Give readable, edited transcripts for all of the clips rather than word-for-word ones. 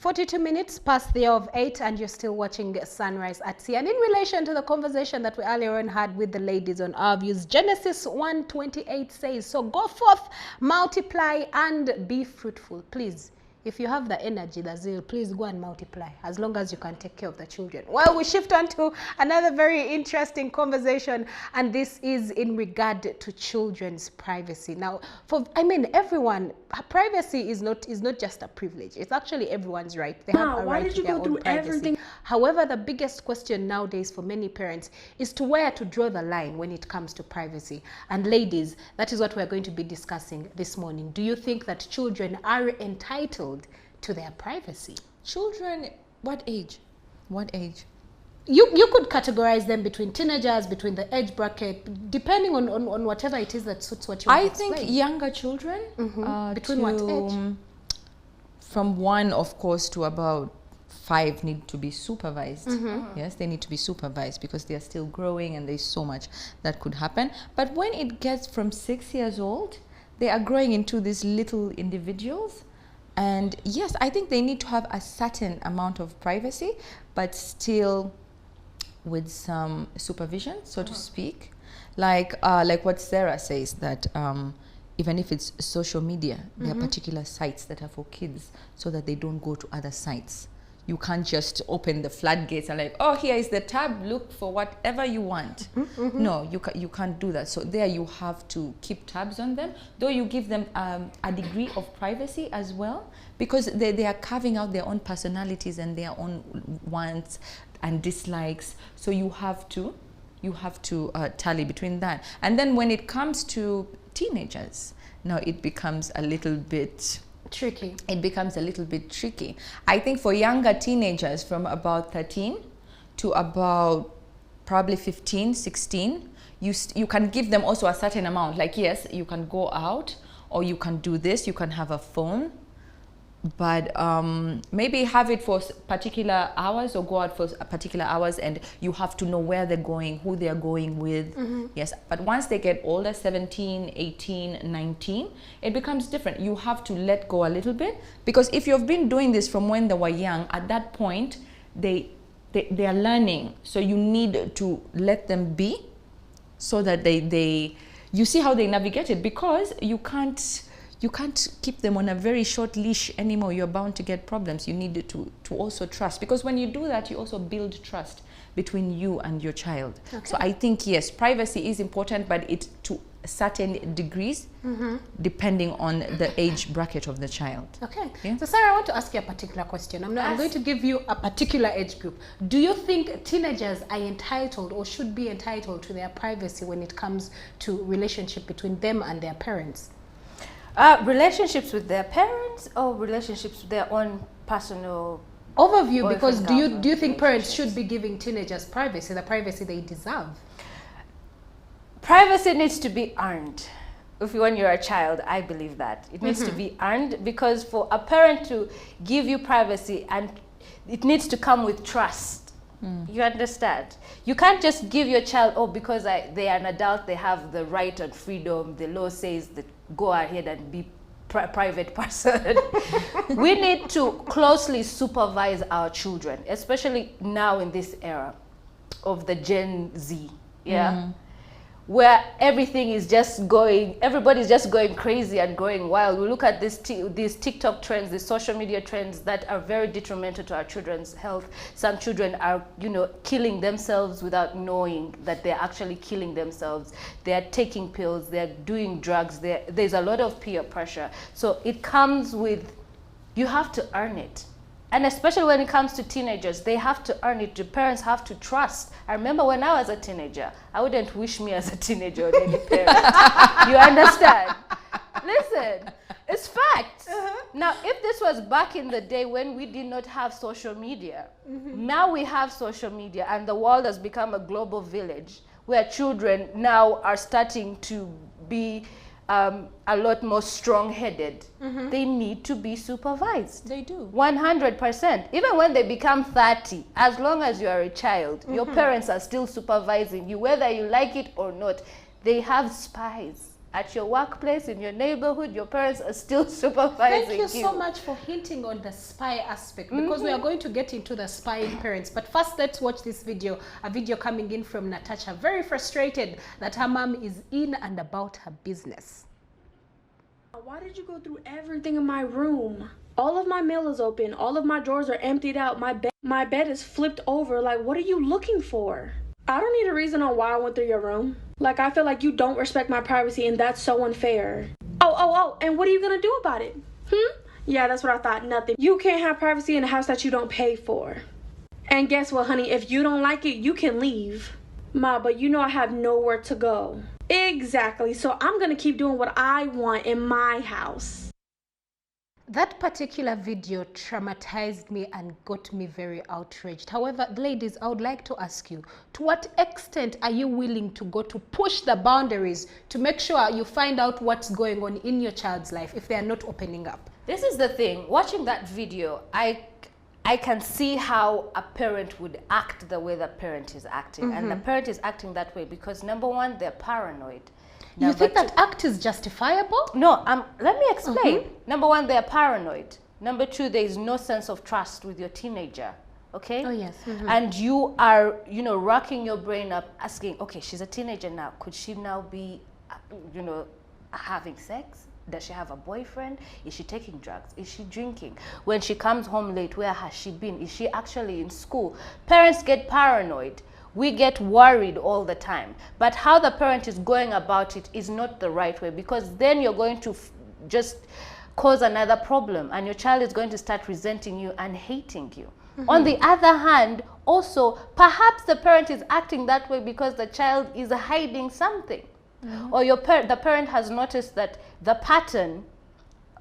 42 minutes past the hour of 8, and you're still watching Sunrise at Sea. And in relation to the conversation that we earlier on had with the ladies on our views, Genesis 1:28 says, so go forth, multiply, and be fruitful. Please, if you have the energy, the zeal, please go and multiply, as long as you can take care of the children. Well, we shift on to another very interesting conversation, and this is in regard to children's privacy. Now, everyone, privacy is not just a privilege. It's actually everyone's right. They have a right to their own privacy. However, the biggest question nowadays for many parents is to where to draw the line when it comes to privacy. And ladies, that is what we're going to be discussing this morning. Do you think that children are entitled to their privacy? Children, what age? What age? You could categorize them between teenagers, between the age bracket, depending on whatever it is that suits what you want to explain. I think younger children. Between what age? From 1, of course, to about 5 need to be supervised. Yes, they need to be supervised because they are still growing and there's so much that could happen. But when it gets from 6 years old, they are growing into these little individuals. And yes, I think they need to have a certain amount of privacy, but still with some supervision, so to speak. Like what Sarah says, that even if it's social media, there are particular sites that are for kids so that they don't go to other sites. You can't just open the floodgates and like, oh, here is the tab, look for whatever you want. No, you can't do that. So there you have to keep tabs on them, though you give them a degree of privacy as well, because they are carving out their own personalities and their own wants and dislikes. So you have to tally between that. And then when it comes to teenagers, now it becomes a little bit tricky. It becomes a little bit tricky. I think for younger teenagers from about 13 to about probably 15, 16, you can give them also a certain amount. Like, yes, you can go out or you can do this, you can have a phone, but maybe have it for particular hours or go out for particular hours, and you have to know where they're going, who they're going with. Yes, but once they get older, 17, 18, 19, it becomes different. You have to let go a little bit, because if you've been doing this from when they were young, at that point, they are learning. So you need to let them be so that you see how they navigate it, because you can't keep them on a very short leash anymore. You're bound to get problems. You need to also trust, because when you do that, you also build trust between you and your child. Okay. So I think, yes, privacy is important, but it to certain degrees, depending on the age bracket of the child. Okay. Yeah? So Sarah, I want to ask you a particular question. I'm going to give you a particular age group. Do you think teenagers are entitled or should be entitled to their privacy when it comes to relationship between them and their parents? Relationships with their parents or relationships with their own personal overview? Because do you think parents should be giving teenagers privacy, the privacy they deserve? Privacy needs to be earned. When you're a child, I believe that it needs to be earned, because for a parent to give you privacy, and it needs to come with trust. You understand? You can't just give your child, because they are an adult, they have the right and freedom. The law says that go ahead and be private person. We need to closely supervise our children, especially now in this era of the Gen Z, where everything is everybody's just going crazy and going wild. We look at these TikTok trends, these social media trends that are very detrimental to our children's health. Some children are, killing themselves without knowing that they're actually killing themselves. They're taking pills, they're doing drugs, there's a lot of peer pressure. So it comes with, you have to earn it. And especially when it comes to teenagers, they have to earn it. The parents have to trust. I remember when I was a teenager, I wouldn't wish me as a teenager on any parent. You understand? Listen, it's fact. Now, if this was back in the day when we did not have social media, now we have social media, and the world has become a global village where children now are starting to be a lot more strong-headed. They need to be supervised. They do. 100%. Even when they become 30, as long as you are a child, your parents are still supervising you, whether you like it or not. They have spies at your workplace, in your neighborhood, your parents are still supervising Thank you so much for hinting on the spy aspect, because we are going to get into the spying parents. But first, let's watch this video, a video coming in from Natasha, very frustrated that her mom is in and about her business. Why did you go through everything in my room? All of my mail is open. All of my drawers are emptied out. My bed is flipped over. Like, what are you looking for? I don't need a reason on why I went through your room. Like, I feel like you don't respect my privacy, and that's so unfair. Oh, and what are you gonna do about it? Yeah, that's what I thought. Nothing. You can't have privacy in a house that you don't pay for. And guess what, honey? If you don't like it, you can leave. Ma, but you know I have nowhere to go. Exactly. So I'm gonna keep doing what I want in my house. That particular video traumatized me and got me very outraged. However, ladies, I would like to ask you, to what extent are you willing to go to push the boundaries to make sure you find out what's going on in your child's life if they are not opening up? This is the thing. Watching that video, I can see how a parent would act the way the parent is acting. And the parent is acting that way because, number one, they're paranoid. You think that act is justifiable? No, let me explain. Number one, they're paranoid. Number two, there is no sense of trust with your teenager. Okay? Oh, yes. And you are, racking your brain up asking, okay, she's a teenager now. Could she now be, having sex? Does she have a boyfriend? Is she taking drugs? Is she drinking? When she comes home late, where has she been? Is she actually in school? Parents get paranoid. We get worried all the time. But how the parent is going about it is not the right way, because then you're going to just cause another problem and your child is going to start resenting you and hating you. On the other hand, also, perhaps the parent is acting that way because the child is hiding something. Or the parent has noticed that the pattern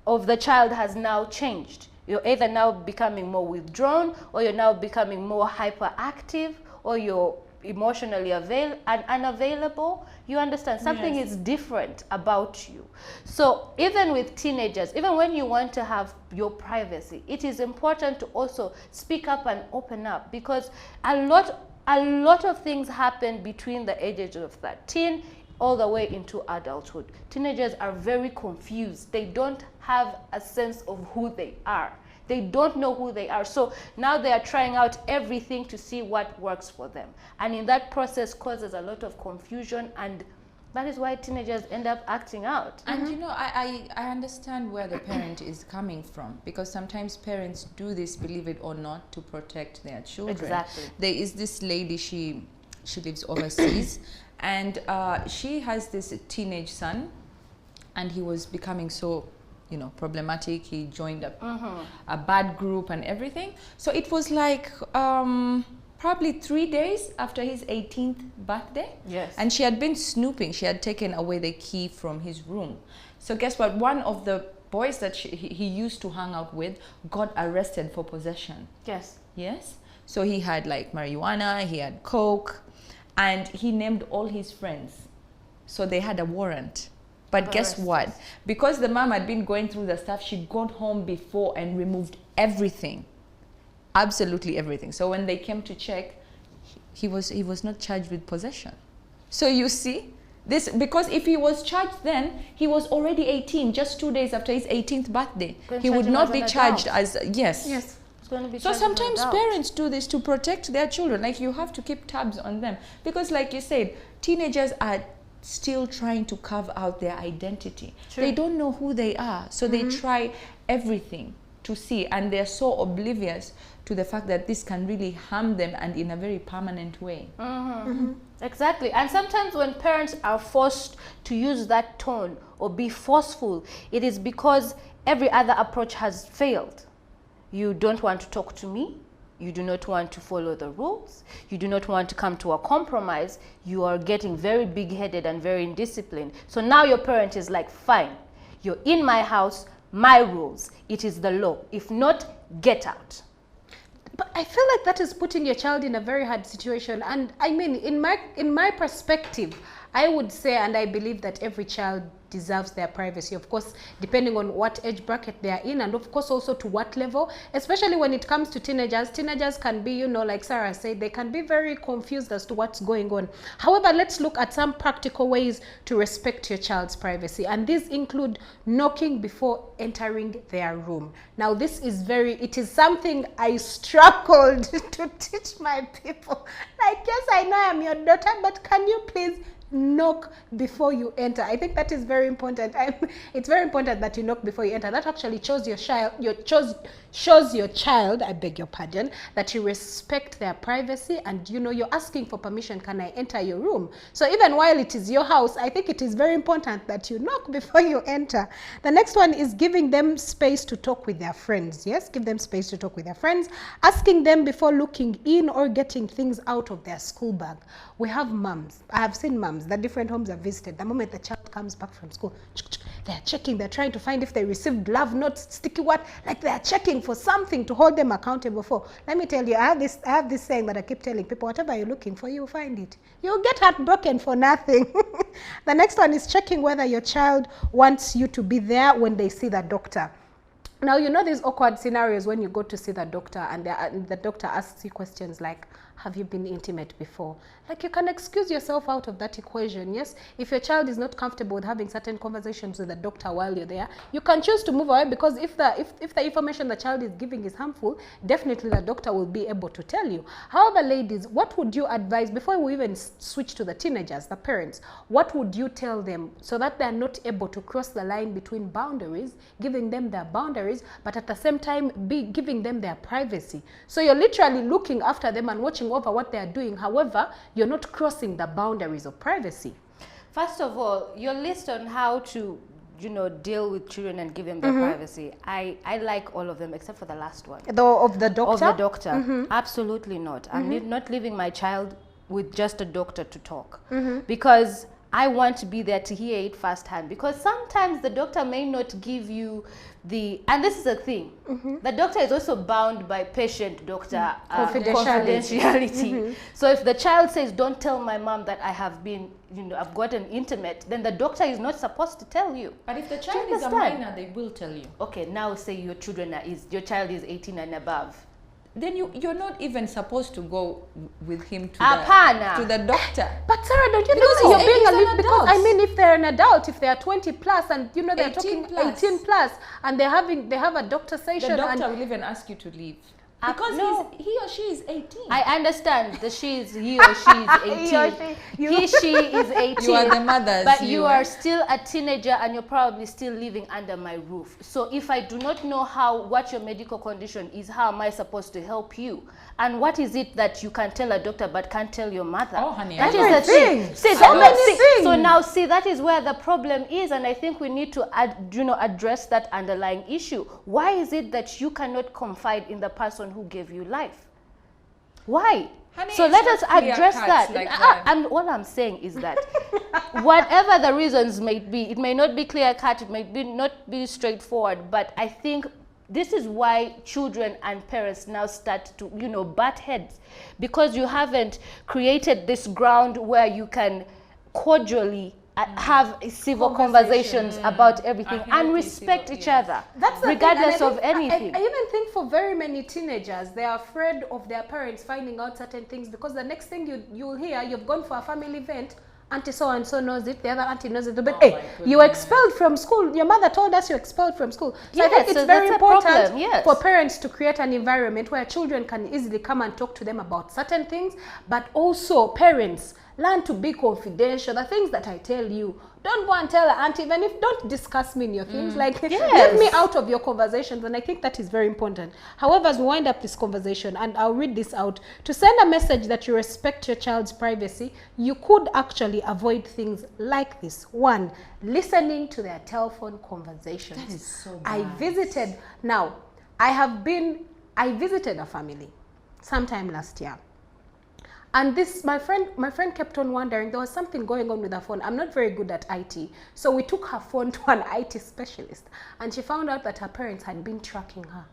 of the child has now changed. You're either now becoming more withdrawn, or you're now becoming more hyperactive, or you're emotionally unavailable. You understand? Something is different about you. So even with teenagers, even when you want to have your privacy, it is important to also speak up and open up, because a lot of things happen between the ages of 13 all the way into adulthood. Teenagers are very confused. They don't have a sense of who they are. They don't know who they are. So now they are trying out everything to see what works for them. And in that process causes a lot of confusion, and that is why teenagers end up acting out. And I understand where the parent is coming from, because sometimes parents do this, believe it or not, to protect their children. Exactly. There is this lady, she lives overseas, and she has this teenage son, and he was becoming so problematic. He joined a bad group and everything. So it was like probably 3 days after his 18th birthday. Yes. And she had been snooping. She had taken away the key from his room. So guess what? One of the boys that he used to hang out with got arrested for possession. Yes. Yes. So he had like marijuana, he had coke, and he named all his friends. So they had a warrant. But guess what? Because the mom had been going through the stuff, she'd gone home before and removed everything. Absolutely everything. So when they came to check, he was not charged with possession. So you see, this, because if he was charged then, he was already 18, just 2 days after his 18th birthday. He would not be charged as, yes. Yes. So sometimes parents do this to protect their children. Like, you have to keep tabs on them. Because like you said, teenagers are still trying to carve out their identity. They don't know who they are, so they try everything to see, and they're so oblivious to the fact that this can really harm them, and in a very permanent way. Exactly. And sometimes when parents are forced to use that tone or be forceful, it is because every other approach has failed. You don't want to talk to me. You do not want to follow the rules. You do not want to come to a compromise. You are getting very big-headed and very indisciplined. So now your parent is like, fine, you're in my house, my rules. It is the law. If not, get out. But I feel like that is putting your child in a very hard situation. And I mean, in my perspective, I would say, and I believe that every child deserves their privacy. Of course, depending on what age bracket they are in, and of course also to what level, especially when it comes to teenagers. Teenagers can be, you know, like Sarah said, they can be very confused as to what's going on. However, let's look at some practical ways to respect your child's privacy, and these include knocking before entering their room. Now, this is it is something I struggled to teach my people. Like, yes, I know I'm your daughter, but can you please knock before you enter? I think that is very important. It's very important that you knock before you enter. That actually shows your child, I beg your pardon, that you respect their privacy, and you know, you're asking for permission, can I enter your room? So even while it is your house, I think it is very important that you knock before you enter. The next one is giving them space to talk with their friends. Yes, give them space to talk with their friends. Asking them before looking in or getting things out of their school bag. We have moms. I have seen moms that different homes are visited. The moment the child comes back from school, they're checking, they're trying to find if they received love notes, sticky what, like they're checking for something to hold them accountable for. Let me tell you, I have this saying that I keep telling people, whatever you're looking for, you'll find it. You'll get heartbroken for nothing. The next one is checking whether your child wants you to be there when they see the doctor. Now, you know these awkward scenarios when you go to see the doctor and the doctor asks you questions like, have you been intimate before? Like, you can excuse yourself out of that equation, yes? If your child is not comfortable with having certain conversations with the doctor while you're there, you can choose to move away, because if the information the child is giving is harmful, definitely the doctor will be able to tell you. However, ladies, what would you advise, before we even switch to the teenagers, the parents, what would you tell them so that they're not able to cross the line between boundaries, giving them their boundaries, but at the same time giving them their privacy? So you're literally looking after them and watching over what they're doing. However, you're not crossing the boundaries of privacy. First of all, your list on how to, you know, deal with children and give them their privacy, I like all of them except for the last one. Of the doctor? Of the doctor. Absolutely not. I'm not leaving my child with just a doctor to talk, because I want to be there to hear it firsthand, because sometimes the doctor may not give you and this is a thing, the doctor is also bound by patient-doctor confidentiality. So if the child says, don't tell my mom that I have been, you know, I've gotten intimate, then the doctor is not supposed to tell you. But if the child is a minor, they will tell you. Okay, now say your child is 18 and above. Then you're not even supposed to go with him to the doctor. But Sarah, don't you think that you're being a little, because I mean, if they're an adult, if they are 20 plus, and you know they're talking 18 plus, and they have a doctor session, the doctor will even ask you to leave. Because he or she is 18. I understand that he or she is 18. She is 18. You are the mothers. But you are still a teenager, and you're probably still living under my roof. So if I do not know what your medical condition is, how am I supposed to help you? And what is it that you can tell a doctor but can't tell your mother? Oh, honey, that is the thing. So now, that is where the problem is, and I think we need to address that underlying issue. Why is it that you cannot confide in the person who gave you life? Why? Honey, so let us address that. Like and all I'm saying is that whatever the reasons may be, it may not be clear cut, it may not be straightforward, but I think this is why children and parents now start to, butt heads, because you haven't created this ground where you can cordially have civil conversations about everything and respect each other, regardless of anything. I even think for very many teenagers, they are afraid of their parents finding out certain things, because the next thing you'll hear, you've gone for a family event, auntie so-and-so knows it, the other auntie knows it, but hey, you expelled from school, your mother told us you expelled from school. So I think it's very important for parents to create an environment where children can easily come and talk to them about certain things, but also parents, learn to be confidential. The things that I tell you, don't go and tell auntie, even if don't discuss me in your things, leave me out of your conversations. And I think that is very important. However, as we wind up this conversation, and I'll read this out, to send a message that you respect your child's privacy, you could actually avoid things like this. 1, listening to their telephone conversations. That is so bad. I visited a family sometime last year. And my friend kept on wondering, there was something going on with her phone. I'm not very good at IT. So we took her phone to an IT specialist, and she found out that her parents had been tracking her.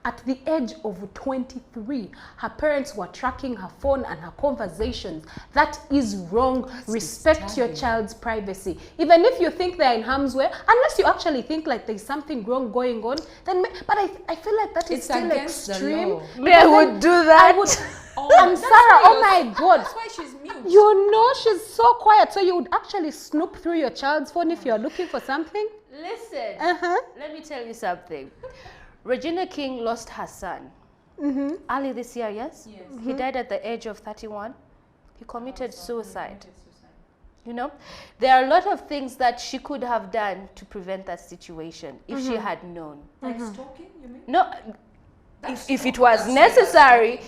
At the age of 23, her parents were tracking her phone and her conversations. That is wrong. Respect your child's privacy. Even if you think they're in harm's way, unless you actually think like there's something wrong going on, then, but I feel like that is still extreme. Me, I would do that. I would, and Sarah, oh my God. That's why she's mute. You know, she's so quiet. So you would actually snoop through your child's phone if you're looking for something? Listen, Uh-huh. let me tell you something. Regina King lost her son early this year, yes? He died at the age of 31. He committed suicide. You know, there are a lot of things that she could have done to prevent that situation if she had known. Like stalking, you mean? No, if it was necessary,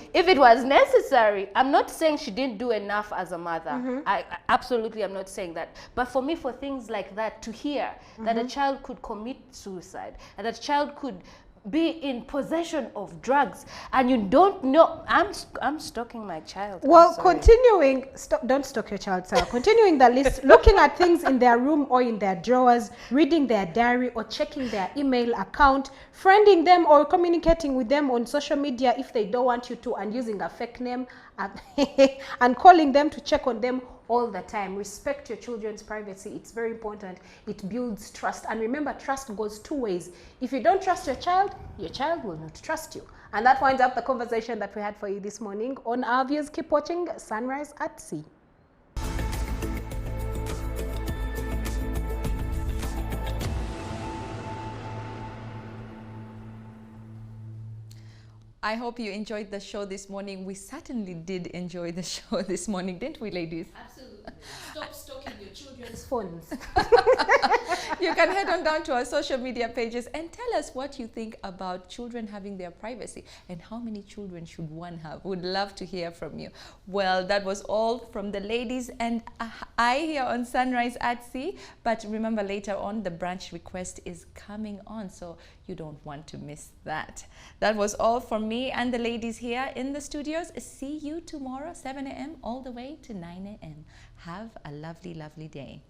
I'm not saying she didn't do enough as a mother. I absolutely am not saying that. But for me, for things like that, to hear that a child could commit suicide, and that a child could be in possession of drugs, and you don't know, I'm stalking my child. Well, continuing, don't stalk your child, Sarah. Continuing the list, looking at things in their room or in their drawers, reading their diary or checking their email account, friending them or communicating with them on social media if they don't want you to, and using a fake name and calling them to check on them all the time. Respect your children's privacy. It's very important. It builds trust. And remember, trust goes two ways. If you don't trust your child will not trust you. And that winds up the conversation that we had for you this morning on our views. Keep watching Sunrise at Sea. I hope you enjoyed the show this morning. We certainly did enjoy the show this morning, didn't we, ladies? Absolutely. Stop stalking your children's phones. You can head on down to our social media pages and tell us what you think about children having their privacy and how many children should one have. Would love to hear from you. Well, that was all from the ladies and I here on Sunrise at Sea. But remember, later on, the brunch request is coming on, so you don't want to miss that. That was all from me and the ladies here in the studios. See you tomorrow, 7 a.m. all the way to 9 a.m. Have a lovely, lovely day.